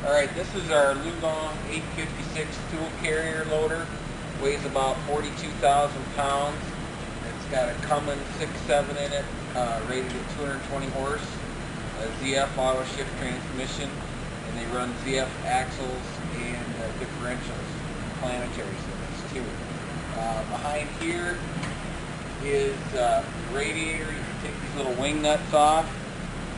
Alright, this is our Liugong 856 tool carrier loader. Weighs about 42,000 pounds. It's got a Cummins 6.7 in it, rated at 220 horse. A ZF auto shift transmission, and they run ZF axles and differentials, planetary systems too. Behind here is the radiator. You can take these little wing nuts off,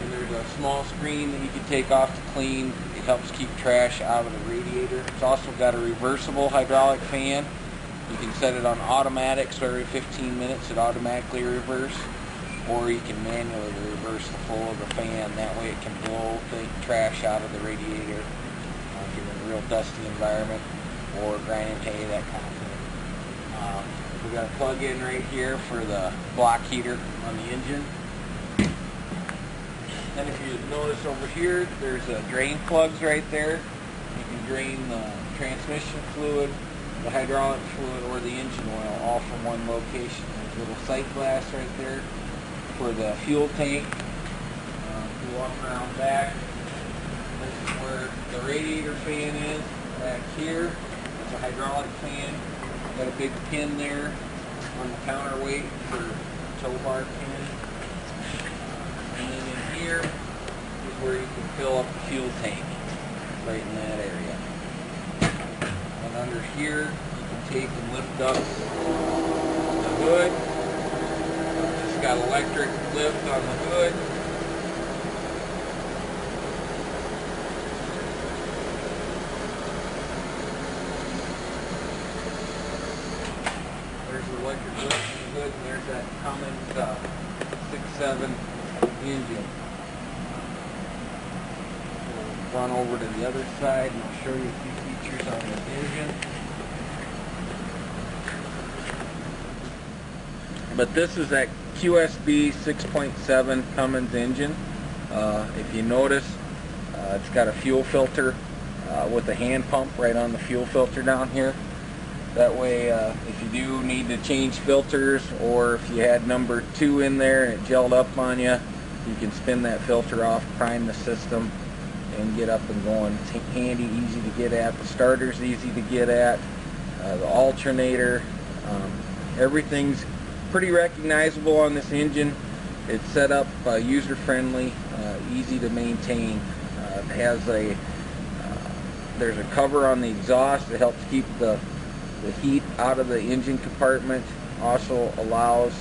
and there's a small screen that you can take off to clean. It helps keep trash out of the radiator. It's also got a reversible hydraulic fan. You can set it on automatic, so every 15 minutes it automatically reverses, or you can manually reverse the flow of the fan. That way it can blow the trash out of the radiator if you're in a real dusty environment, or grinding hay, that kind of thing. We've got a plug-in right here for the block heater on the engine. Then if you notice over here, there's drain plugs right there. You can drain the transmission fluid, the hydraulic fluid, or the engine oil, all from one location. There's a little sight glass right there for the fuel tank. You walk around back. This is where the radiator fan is, back here. There's a hydraulic fan. Got a big pin there on the counterweight for tow bar pin. And then in here is where you can fill up the fuel tank, right in that area. And under here, you can take and lift up the hood. It's got electric lift on the hood. There's the electric lift on the hood, and there's that Cummins 6.7 engine. We'll run over to the other side and I'll show you a few features on this engine. But this is that QSB 6.7 Cummins engine. If you notice, it's got a fuel filter with a hand pump right on the fuel filter down here. That way, if you do need to change filters, or if you had number 2 in there and it gelled up on you, you can spin that filter off, prime the system, and get up and going. It's handy, easy to get at. The starter's easy to get at. The alternator, everything's pretty recognizable on this engine. It's set up user-friendly, easy to maintain. It has there's a cover on the exhaust that helps keep the heat out of the engine compartment. Also allows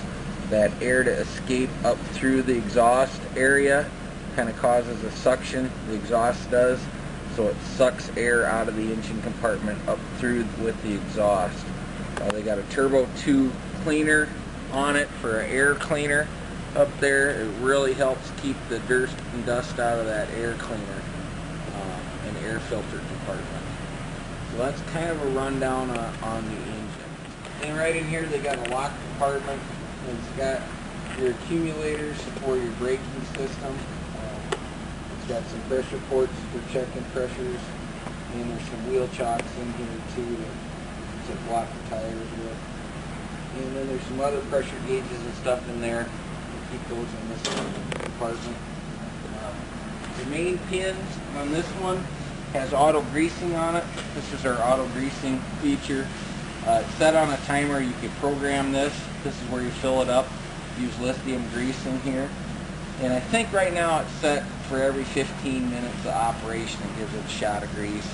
that air to escape up through the exhaust area. Kind of causes a suction, the exhaust does, so it sucks air out of the engine compartment up through with the exhaust. They got a Turbo 2 cleaner on it for an air cleaner up there. It really helps keep the dirt and dust out of that air cleaner and air filter compartment. So that's kind of a rundown on the engine. And right in here they got a lock compartment. It's got your accumulators for your braking system. It's got some pressure ports for checking pressures. And there's some wheel chocks in here too to block the tires with. And then there's some other pressure gauges and stuff in there. Keep those in this compartment. The main pins on this one has auto greasing on it. This is our auto greasing feature. It's set on a timer. You can program this. This is where you fill it up. Use lithium grease in here. And I think right now it's set for every 15 minutes of operation. It gives it a shot of grease,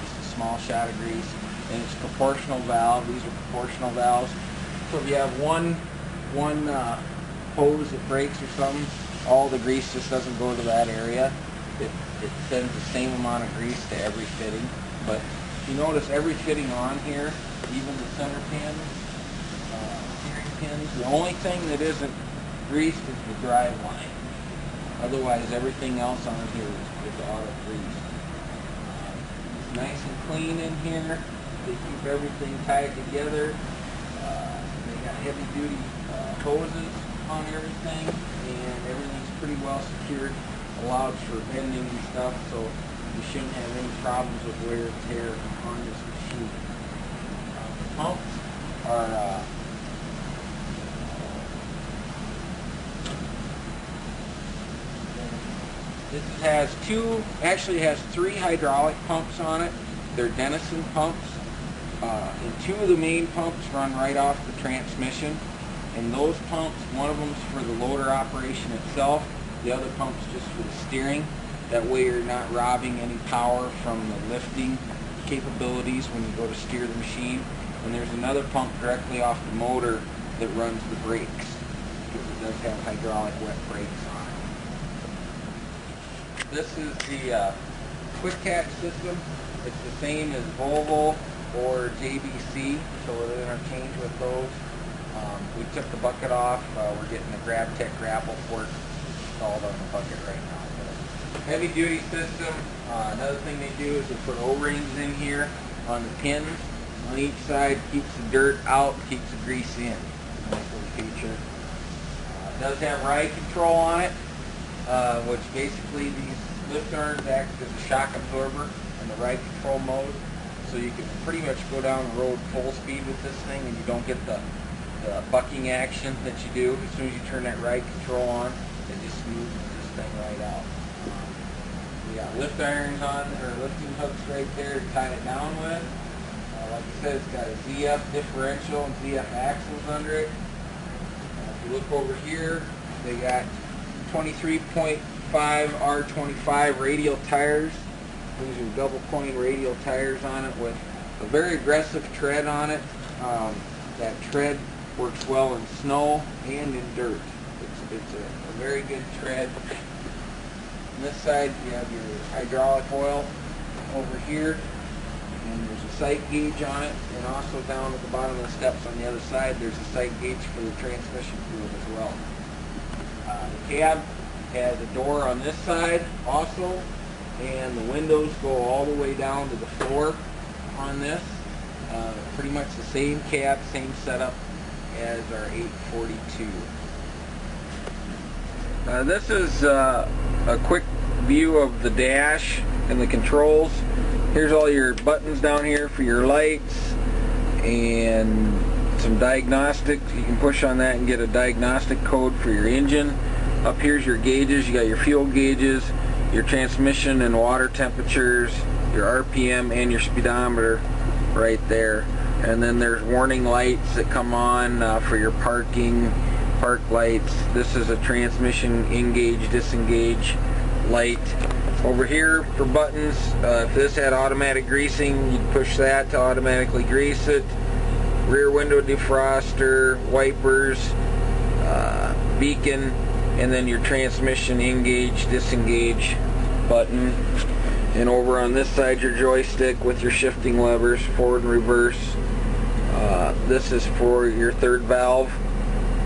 just a small shot of grease. And it's proportional valve. These are proportional valves. So if you have one hose that breaks or something, all the grease just doesn't go to that area. It sends the same amount of grease to every fitting. But you notice every fitting on here, even the center pins, steering pins, the only thing that isn't greased is the drive line. Otherwise, everything else on here is auto greased. It's nice and clean in here. They keep everything tied together. They got heavy duty hoses on everything, and everything's pretty well secured. Allows for bending and stuff, so you shouldn't have any problems with wear and tear on this machine. Pumps are Actually has three hydraulic pumps on it. They're Denison pumps. And two of the main pumps run right off the transmission. And those pumps, one of them's for the loader operation itself, the other pump's just for the steering. That way you're not robbing any power from the lifting capabilities when you go to steer the machine. And there's another pump directly off the motor that runs the brakes, because it does have hydraulic wet brakes on it. This is the quick catch system. It's the same as Volvo or JBC, so we'll interchange with those. We took the bucket off. We're getting the GrabTech grapple fork installed on the bucket right now. Heavy duty system. Another thing they do is they put O-rings in here on the pins on each side. Keeps the dirt out, keeps the grease in. Nice little feature. It does have ride control on it, which basically these lift arms act as a shock absorber in the ride control mode. So you can pretty much go down the road full speed with this thing and you don't get the bucking action that you do. As soon as you turn that ride control on, it just smooths this thing right out. We got lift irons on, or lifting hooks right there to tie it down with. Like I said, it's got a ZF differential and ZF axles under it. If you look over here, they got 23.5 R25 radial tires. These are double coin radial tires on it with a very aggressive tread on it. That tread works well in snow and in dirt. It's a very good tread. On this side you have your hydraulic oil over here, and there's a sight gauge on it, and also down at the bottom of the steps on the other side there's a sight gauge for the transmission fluid as well. The cab has a door on this side also, and the windows go all the way down to the floor on this. Pretty much the same cab, same setup as our 842. This is a quick view of the dash and the controls. Here's all your buttons down here for your lights and some diagnostics. You can push on that and get a diagnostic code for your engine. Up here's your gauges. You got your fuel gauges, your transmission and water temperatures, your RPM, and your speedometer right there. And then there's warning lights that come on for your parking, park lights. This is a transmission engage, disengage light. Over here for buttons, if this had automatic greasing, you'd push that to automatically grease it. Rear window defroster, wipers, beacon, and then your transmission engage, disengage button. And over on this side, your joystick with your shifting levers, forward and reverse. This is for your third valve.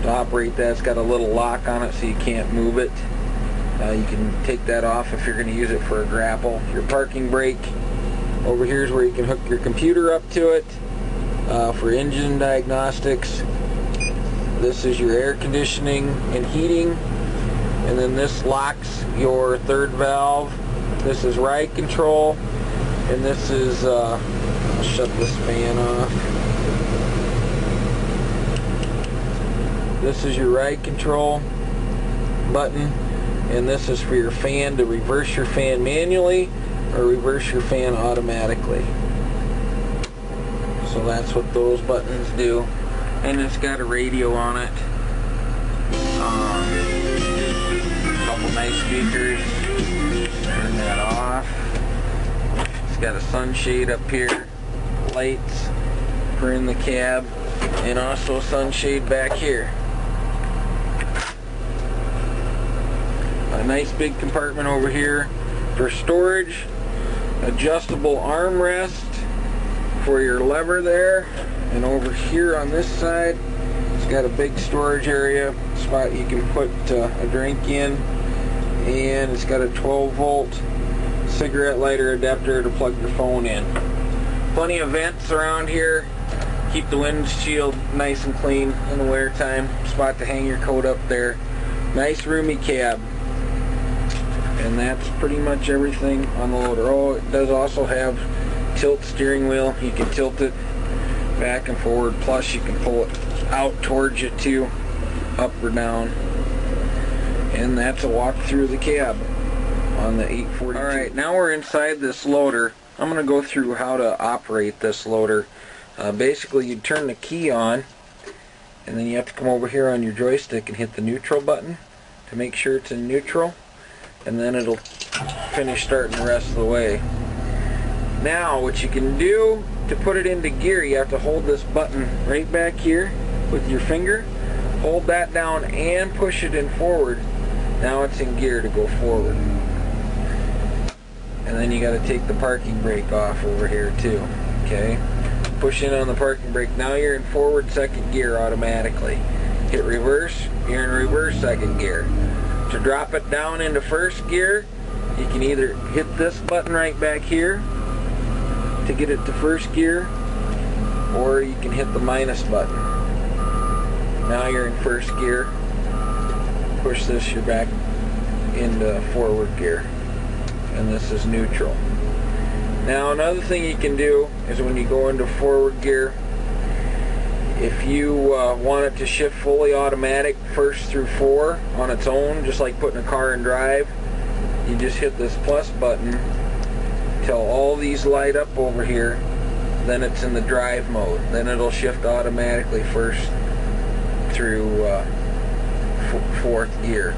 To operate that, it's got a little lock on it so you can't move it. You can take that off if you're going to use it for a grapple. Your parking brake. Over here is where you can hook your computer up to it for engine diagnostics. This is your air conditioning and heating. And then this locks your third valve. This is ride control. And this is, I'll shut this fan off. This is your ride control button. And this is for your fan, to reverse your fan manually or reverse your fan automatically. So that's what those buttons do. And it's got a radio on it. A couple nice speakers. Turn that off. It's got a sunshade up here. Lights for in the cab. And also a sunshade back here. A nice big compartment over here for storage, adjustable armrest for your lever there, and over here on this side it's got a big storage area spot you can put a drink in, and it's got a 12-volt cigarette lighter adapter to plug your phone in. Plenty of vents around here, keep the windshield nice and clean in the winter time. Spot to hang your coat up there. Nice roomy cab. And that's pretty much everything on the loader. Oh, it does also have tilt steering wheel. You can tilt it back and forward, plus you can pull it out towards you too, up or down. And that's a walk through the cab on the 842. Alright, now we're inside this loader. I'm going to go through how to operate this loader. Basically, you turn the key on, and then you have to come over here on your joystick and hit the neutral button to make sure it's in neutral, and then it'll finish starting the rest of the way. Now, what you can do to put it into gear, you have to hold this button right back here with your finger. Hold that down and push it in forward. Now it's in gear to go forward. And then you got to take the parking brake off over here too. Okay? Push in on the parking brake. Now you're in forward second gear automatically. Hit reverse, you're in reverse second gear. To drop it down into first gear, you can either hit this button right back here to get it to first gear, or you can hit the minus button. Now you're in first gear. Push this, you're back into forward gear. And this is neutral. Now another thing you can do is when you go into forward gear, if you want it to shift fully automatic first through 4 on its own, just like putting a car in drive, you just hit this plus button till all these light up over here, then it's in the drive mode. Then it'll shift automatically first through 4th gear.